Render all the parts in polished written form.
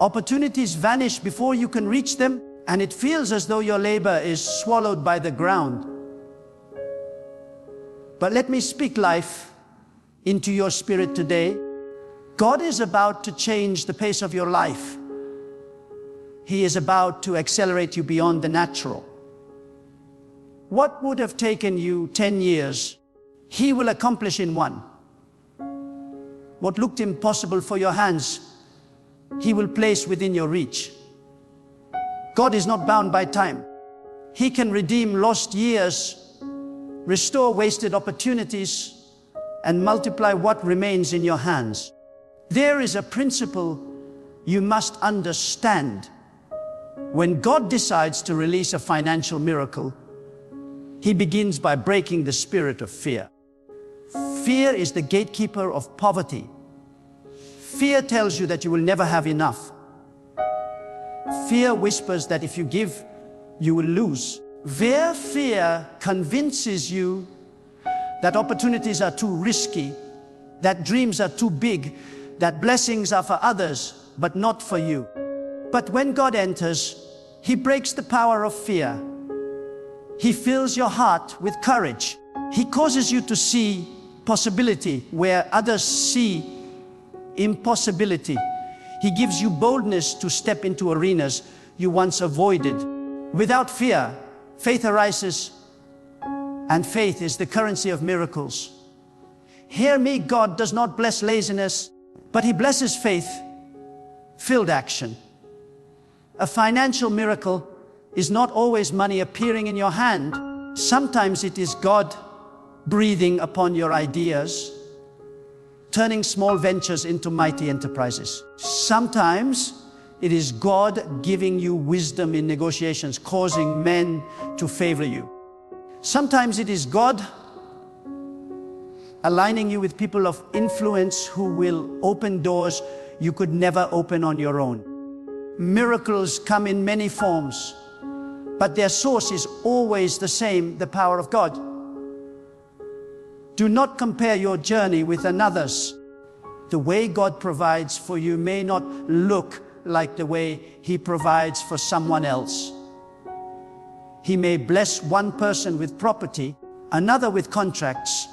Opportunities vanish before you can reach them, and it feels as though your labor is swallowed by the ground. But let me speak life into your spirit today. God is about to change the pace of your life. He is about to accelerate you beyond the natural. What would have taken you 10 years, He will accomplish in 1. What looked impossible for your hands, He will place within your reach. God is not bound by time. He can redeem lost years, restore wasted opportunities, and multiply what remains in your hands. There is a principle you must understand. When God decides to release a financial miracle, He begins by breaking the spirit of fear. Fear is the gatekeeper of poverty. Fear tells you that you will never have enough. Fear whispers that if you give, you will lose. Fear convinces you that opportunities are too risky, that dreams are too big, that blessings are for others, but not for you. But when God enters, He breaks the power of fear. He fills your heart with courage. He causes you to see possibility where others see impossibility. He gives you boldness to step into arenas you once avoided. Without fear, faith arises, and faith is the currency of miracles. Hear me, God does not bless laziness, but He blesses faith-filled action. A financial miracle is not always money appearing in your hand. Sometimes it is God breathing upon your ideas, turning small ventures into mighty enterprises. Sometimes it is God giving you wisdom in negotiations, causing men to favor you. Sometimes it is God aligning you with people of influence who will open doors you could never open on your own. Miracles come in many forms, but their source is always the same, the power of God. Do not compare your journey with another's. The way God provides for you may not look like the way He provides for someone else. He may bless one person with property, another with contracts,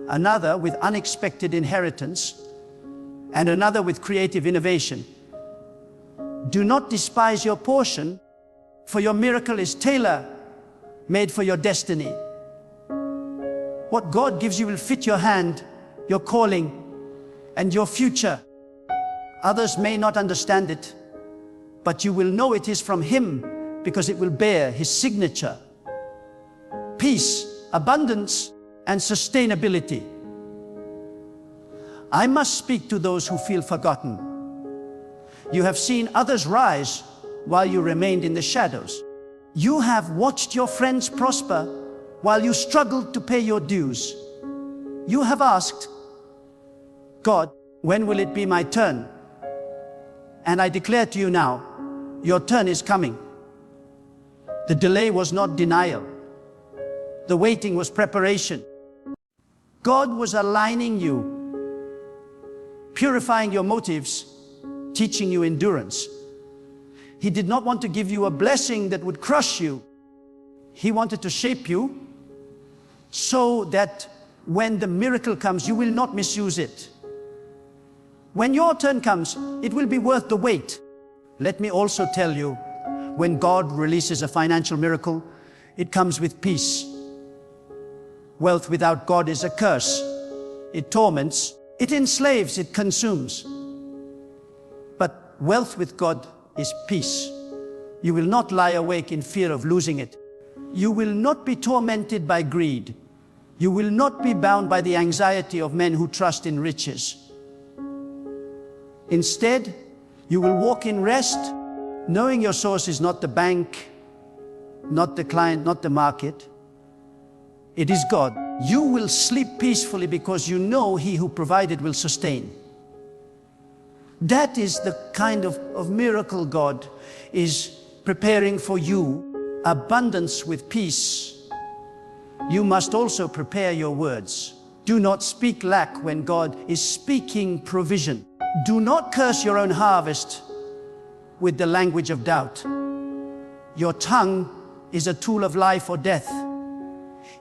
another with unexpected inheritance, and another with creative innovation. Do not despise your portion, for your miracle is tailor-made for your destiny. What God gives you will fit your hand, your calling, and your future. Others may not understand it, but you will know it is from Him because it will bear His signature. Peace, abundance, and sustainability. I must speak to those who feel forgotten. You have seen others rise while you remained in the shadows. You have watched your friends prosper while you struggled to pay your dues. You have asked, God, when will it be my turn? And I declare to you now, your turn is coming. The delay was not denial. The waiting was preparation. God was aligning you, purifying your motives, teaching you endurance. He did not want to give you a blessing that would crush you. He wanted to shape you so that when the miracle comes, you will not misuse it. When your turn comes, it will be worth the wait. Let me also tell you, when God releases a financial miracle, it comes with peace. Wealth without God is a curse. It torments, it enslaves, it consumes. But wealth with God is peace. You will not lie awake in fear of losing it. You will not be tormented by greed. You will not be bound by the anxiety of men who trust in riches. Instead, you will walk in rest, knowing your source is not the bank, not the client, not the market. It is God. You will sleep peacefully because you know He who provided will sustain. That is the kind of miracle God is preparing for you. Abundance with peace. You must also prepare your words. Do not speak lack when God is speaking provision. Do not curse your own harvest with the language of doubt. Your tongue is a tool of life or death.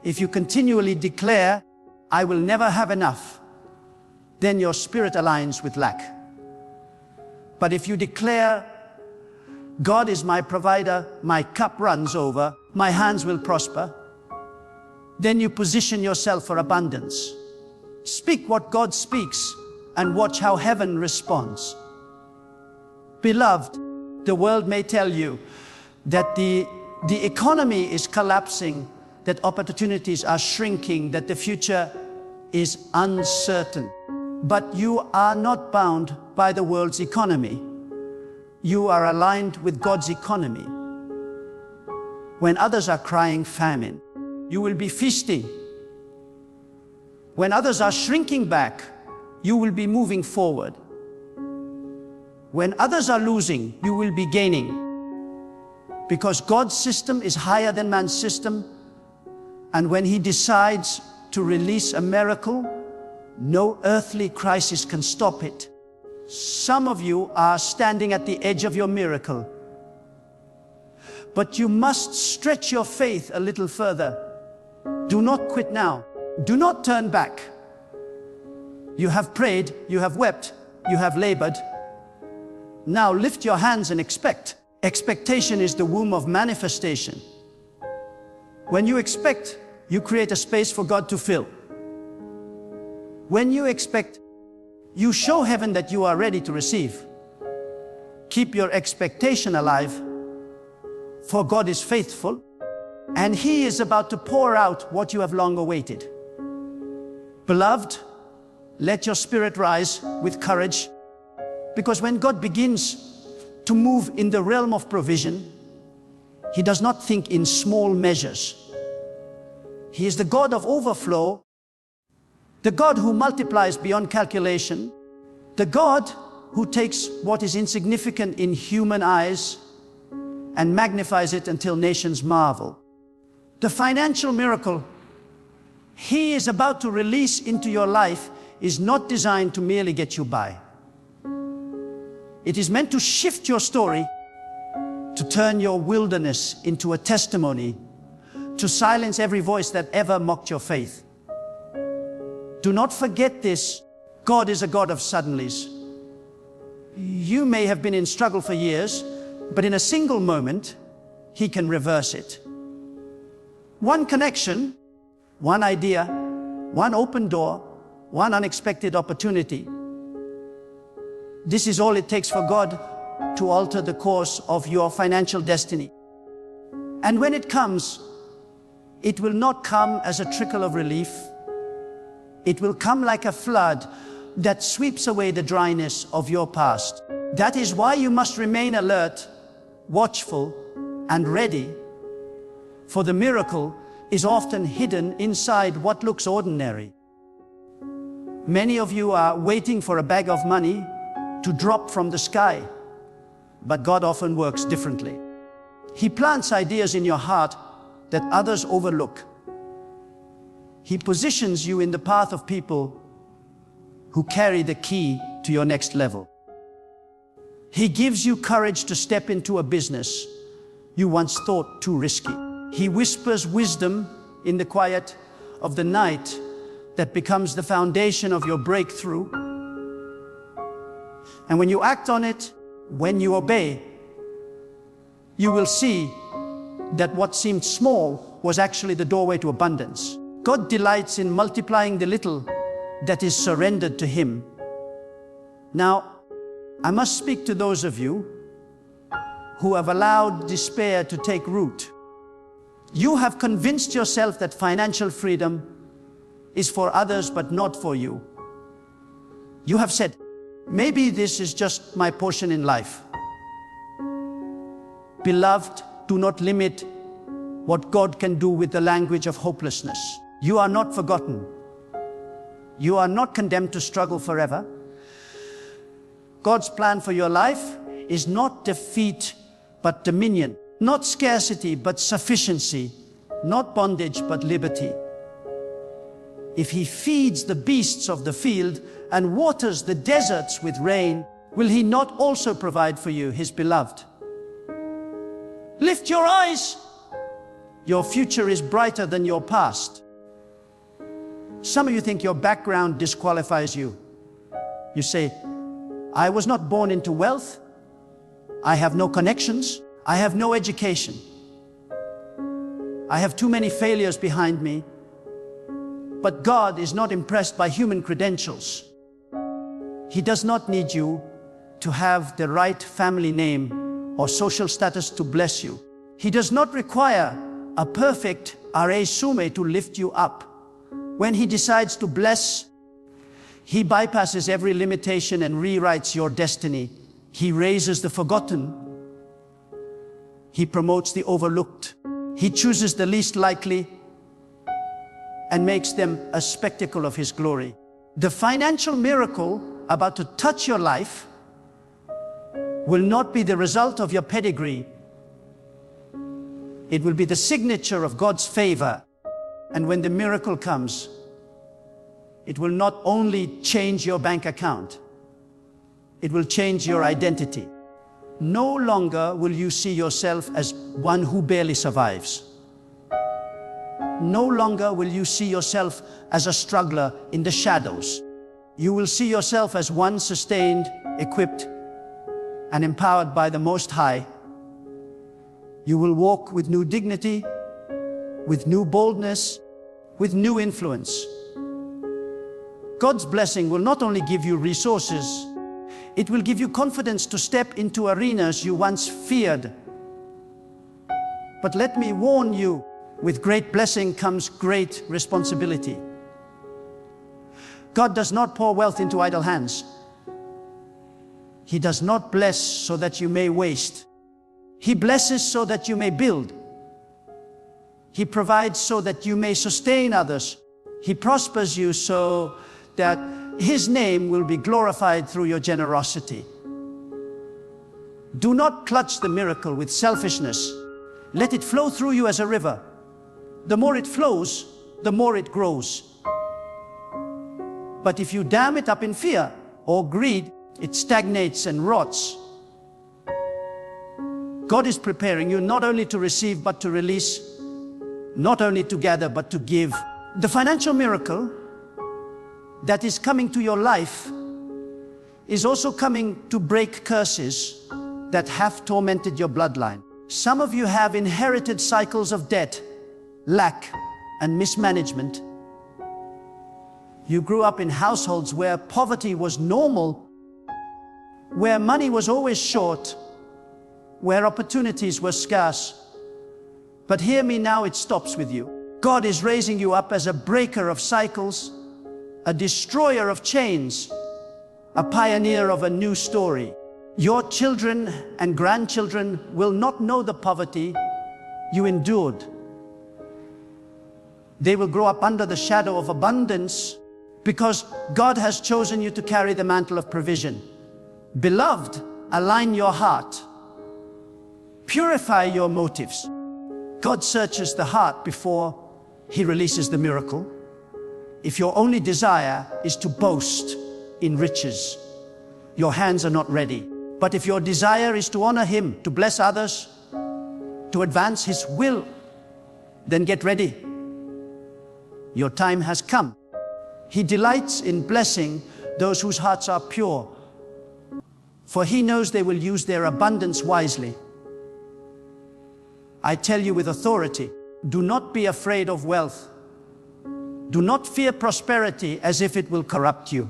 If you continually declare, "I will never have enough," then your spirit aligns with lack. But if you declare, "God is my provider, my cup runs over, my hands will prosper," then you position yourself for abundance. Speak what God speaks and watch how heaven responds. Beloved, the world may tell you that the economy is collapsing, that opportunities are shrinking, that the future is uncertain. But you are not bound by the world's economy. You are aligned with God's economy. When others are crying famine, you will be feasting. When others are shrinking back, you will be moving forward. When others are losing, you will be gaining. Because God's system is higher than man's system, and when He decides to release a miracle, no earthly crisis can stop it. Some of you are standing at the edge of your miracle, but you must stretch your faith a little further. Do not quit now. Do not turn back. You have prayed, you have wept, you have labored. Now lift your hands and expect. Expectation is the womb of manifestation. When you expect, you create a space for God to fill. When you expect, you show heaven that you are ready to receive. Keep your expectation alive, for God is faithful, and He is about to pour out what you have long awaited. Beloved, let your spirit rise with courage, because when God begins to move in the realm of provision, He does not think in small measures. He is the God of overflow, the God who multiplies beyond calculation, the God who takes what is insignificant in human eyes and magnifies it until nations marvel. The financial miracle He is about to release into your life is not designed to merely get you by. It is meant to shift your story, to turn your wilderness into a testimony, to silence every voice that ever mocked your faith. Do not forget this. God is a God of suddenlies. You may have been in struggle for years, but in a single moment, He can reverse it. One connection, one idea, one open door, one unexpected opportunity. This is all it takes for God to alter the course of your financial destiny. And when it comes, it will not come as a trickle of relief. It will come like a flood that sweeps away the dryness of your past. That is why you must remain alert, watchful, and ready, for the miracle is often hidden inside what looks ordinary. Many of you are waiting for a bag of money to drop from the sky, but God often works differently. He plants ideas in your heart that others overlook. He positions you in the path of people who carry the key to your next level. He gives you courage to step into a business you once thought too risky. He whispers wisdom in the quiet of the night that becomes the foundation of your breakthrough. And when you act on it, when you obey, you will see that what seemed small was actually the doorway to abundance. God delights in multiplying the little that is surrendered to Him. Now, I must speak to those of you who have allowed despair to take root. You have convinced yourself that financial freedom is for others but not for you. You have said, maybe this is just my portion in life. Beloved, do not limit what God can do with the language of hopelessness. You are not forgotten. You are not condemned to struggle forever. God's plan for your life is not defeat but dominion, not scarcity but sufficiency, not bondage but liberty. If He feeds the beasts of the field and waters the deserts with rain, will He not also provide for you, His beloved? Lift your eyes. Your future is brighter than your past. Some of you think your background disqualifies you. You say, I was not born into wealth. I have no connections. I have no education. I have too many failures behind me. But God is not impressed by human credentials. He does not need you to have the right family name or social status to bless you. He does not require a perfect resume to lift you up. When He decides to bless, He bypasses every limitation and rewrites your destiny. He raises the forgotten. He promotes the overlooked. He chooses the least likely and makes them a spectacle of His glory. The financial miracle about to touch your life will not be the result of your pedigree. It will be the signature of God's favor. And when the miracle comes, it will not only change your bank account, it will change your identity. No longer will you see yourself as one who barely survives. No longer will you see yourself as a struggler in the shadows. You will see yourself as one sustained, equipped, and empowered by the Most High. You will walk with new dignity, with new boldness, with new influence. God's blessing will not only give you resources, it will give you confidence to step into arenas you once feared. But let me warn you, with great blessing comes great responsibility. God does not pour wealth into idle hands. He does not bless so that you may waste. He blesses so that you may build. He provides so that you may sustain others. He prospers you so that His name will be glorified through your generosity. Do not clutch the miracle with selfishness. Let it flow through you as a river. The more it flows, the more it grows. But if you dam it up in fear or greed, it stagnates and rots. God is preparing you not only to receive but to release, not only to gather but to give. The financial miracle that is coming to your life is also coming to break curses that have tormented your bloodline. Some of you have inherited cycles of debt, lack, and mismanagement. You grew up in households where poverty was normal, where money was always short, where opportunities were scarce. But hear me now, it stops with you. God is raising you up as a breaker of cycles, a destroyer of chains, a pioneer of a new story. Your children and grandchildren will not know the poverty you endured. They will grow up under the shadow of abundance because God has chosen you to carry the mantle of provision. Beloved, align your heart. Purify your motives. God searches the heart before He releases the miracle. If your only desire is to boast in riches, your hands are not ready. But if your desire is to honor Him, to bless others, to advance His will, then get ready. Your time has come. He delights in blessing those whose hearts are pure, for He knows they will use their abundance wisely. I tell you with authority, do not be afraid of wealth. Do not fear prosperity as if it will corrupt you.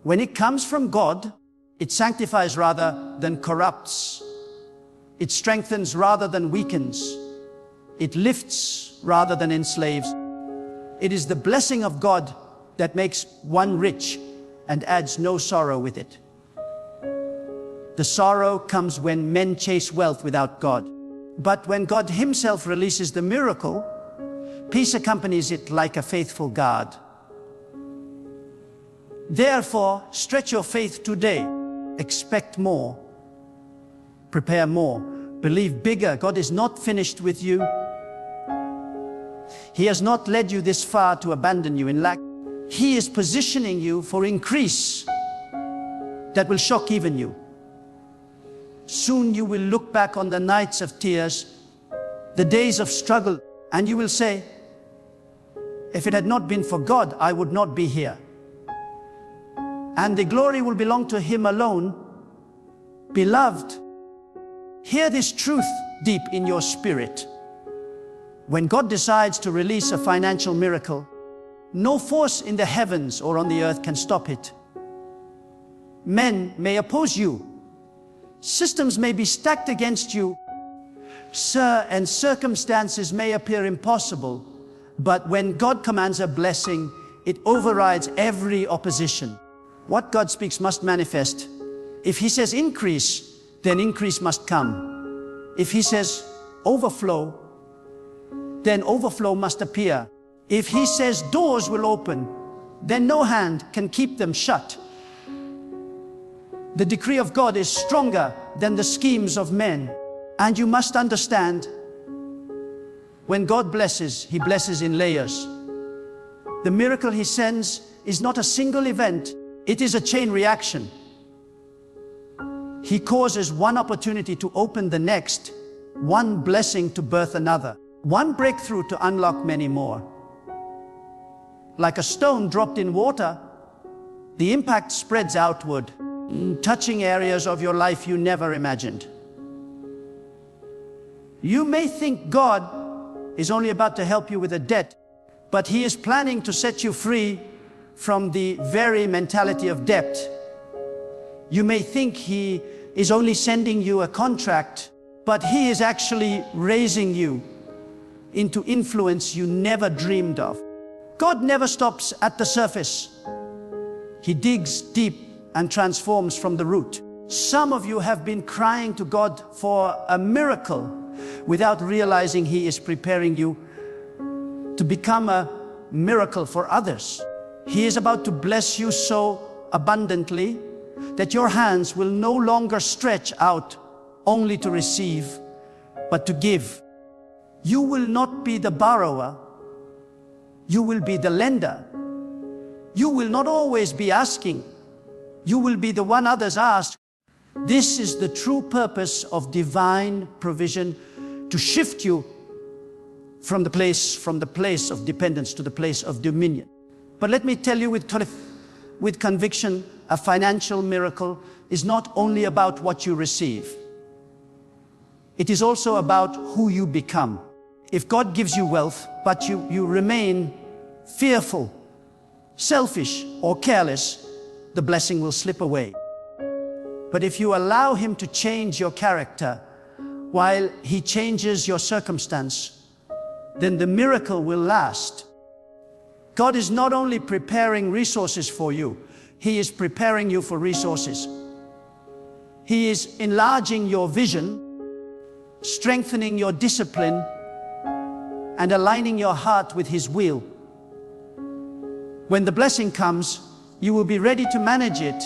When it comes from God, it sanctifies rather than corrupts. It strengthens rather than weakens. It lifts rather than enslaves. It is the blessing of God that makes one rich and adds no sorrow with it. The sorrow comes when men chase wealth without God. But when God Himself releases the miracle, peace accompanies it like a faithful guard. Therefore, stretch your faith today. Expect more. Prepare more. Believe bigger. God is not finished with you. He has not led you this far to abandon you in lack. He is positioning you for increase. that will shock even you. Soon you will look back on the nights of tears, the days of struggle, and you will say, if it had not been for God, I would not be here. And the glory will belong to Him alone. Beloved, hear this truth deep in your spirit. When God decides to release a financial miracle, no force in the heavens or on the earth can stop it. Men may oppose you. Systems may be stacked against you. And circumstances may appear impossible. But when God commands a blessing, it overrides every opposition. What God speaks must manifest. If He says increase, then increase must come. If He says overflow, then overflow must appear. If He says doors will open, then no hand can keep them shut. The decree of God is stronger than the schemes of men. And you must understand, when God blesses, He blesses in layers. The miracle He sends is not a single event, it is a chain reaction. He causes one opportunity to open the next, one blessing to birth another, one breakthrough to unlock many more. Like a stone dropped in water, the impact spreads outward, touching areas of your life you never imagined. You may think God is only about to help you with a debt, but He is planning to set you free from the very mentality of debt. You may think He is only sending you a contract, but He is actually raising you into influence you never dreamed of. God never stops at the surface. He digs deep and transforms from the root. Some of you have been crying to God for a miracle without realizing He is preparing you to become a miracle for others. He is about to bless you so abundantly that your hands will no longer stretch out only to receive, but to give. You will not be the borrower, you will be the lender. You will not always be asking, you will be the one others ask. This is the true purpose of divine provision, to shift you from the place of dependence to the place of dominion. But let me tell you with conviction, a financial miracle is not only about what you receive. It is also about who you become. If God gives you wealth, but you remain fearful, selfish, or careless, the blessing will slip away. But if you allow Him to change your character while He changes your circumstance, then the miracle will last. God is not only preparing resources for you, He is preparing you for resources. He is enlarging your vision, strengthening your discipline, and aligning your heart with His will. When the blessing comes, you will be ready to manage it,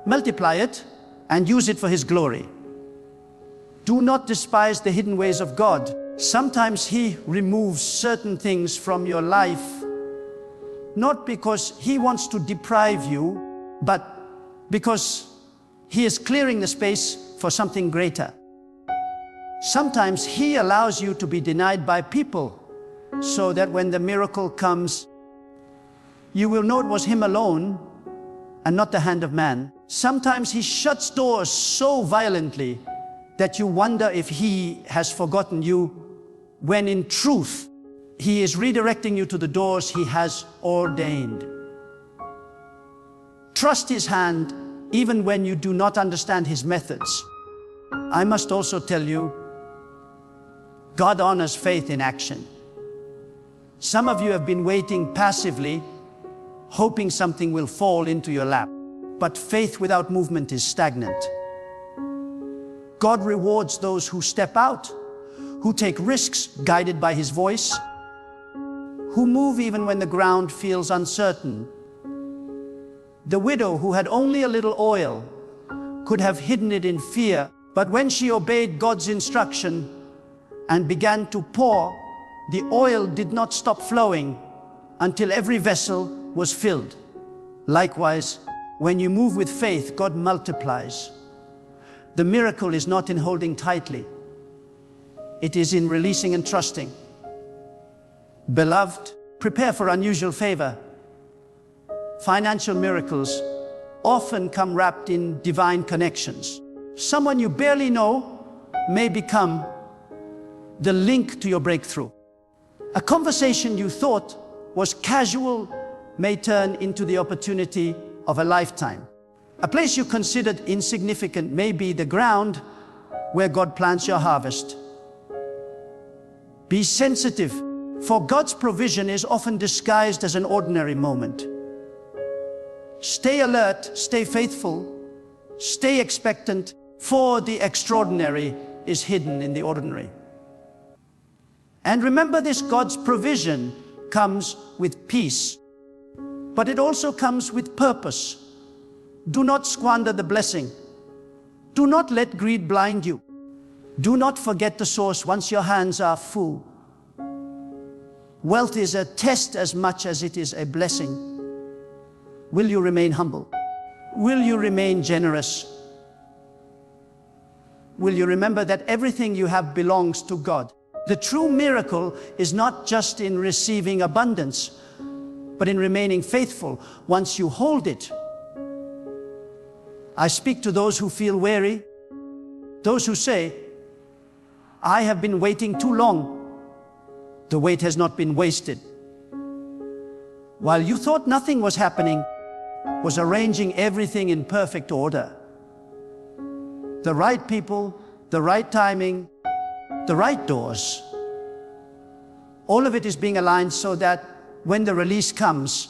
multiply it, and use it for His glory. Do not despise the hidden ways of God. Sometimes He removes certain things from your life, not because He wants to deprive you, but because He is clearing the space for something greater. Sometimes He allows you to be denied by people, so that when the miracle comes, you will know it was Him alone and not the hand of man. Sometimes He shuts doors so violently that you wonder if He has forgotten you, when in truth, He is redirecting you to the doors He has ordained. Trust His hand even when you do not understand His methods. I must also tell you, God honors faith in action. Some of you have been waiting passively, hoping something will fall into your lap. But faith without movement is stagnant. God rewards those who step out, who take risks guided by His voice, who move even when the ground feels uncertain. The widow who had only a little oil could have hidden it in fear, but when she obeyed God's instruction and began to pour, the oil did not stop flowing until every vessel was filled. Likewise, When you move with faith, God multiplies. The miracle is not in holding tightly. It is in releasing and trusting. Beloved, prepare for unusual favor. Financial miracles often come wrapped in divine connections. Someone you barely know may become the link to your breakthrough. A conversation you thought was casual may turn into the opportunity of a lifetime. A place you considered insignificant may be the ground where God plants your harvest. Be sensitive, for God's provision is often disguised as an ordinary moment. Stay alert, stay faithful, stay expectant, for the extraordinary is hidden in the ordinary. And remember this, God's provision comes with peace, but it also comes with purpose. Do not squander the blessing. Do not let greed blind you. Do not forget the source once your hands are full. Wealth is a test as much as it is a blessing. Will you remain humble? Will you remain generous? Will you remember that everything you have belongs to God? The true miracle is not just in receiving abundance, but in remaining faithful once you hold it. I speak to those who feel weary, those who say, I have been waiting too long. The wait has not been wasted. While you thought nothing was happening, was arranging everything in perfect order. The right people, the right timing, the right doors. All of it is being aligned so that when the release comes,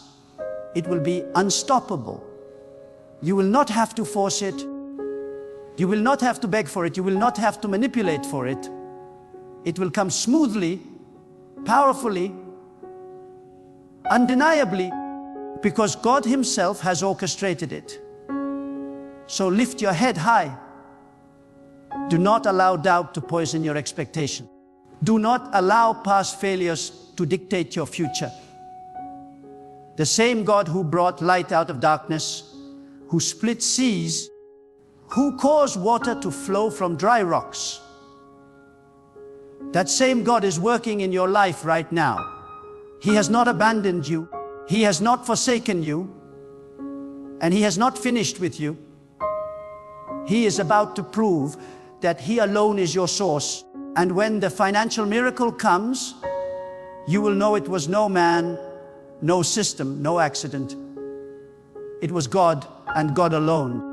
it will be unstoppable. You will not have to force it. You will not have to beg for it. You will not have to manipulate for it. It will come smoothly, powerfully, undeniably, because God Himself has orchestrated it. So lift your head high. Do not allow doubt to poison your expectation. Do not allow past failures to dictate your future. The same God who brought light out of darkness, who split seas, who caused water to flow from dry rocks, that same God is working in your life right now. He has not abandoned you. He has not forsaken you. And He has not finished with you. He is about to prove that He alone is your source. And when the financial miracle comes, you will know it was no man, no system, no accident. It was God and God alone.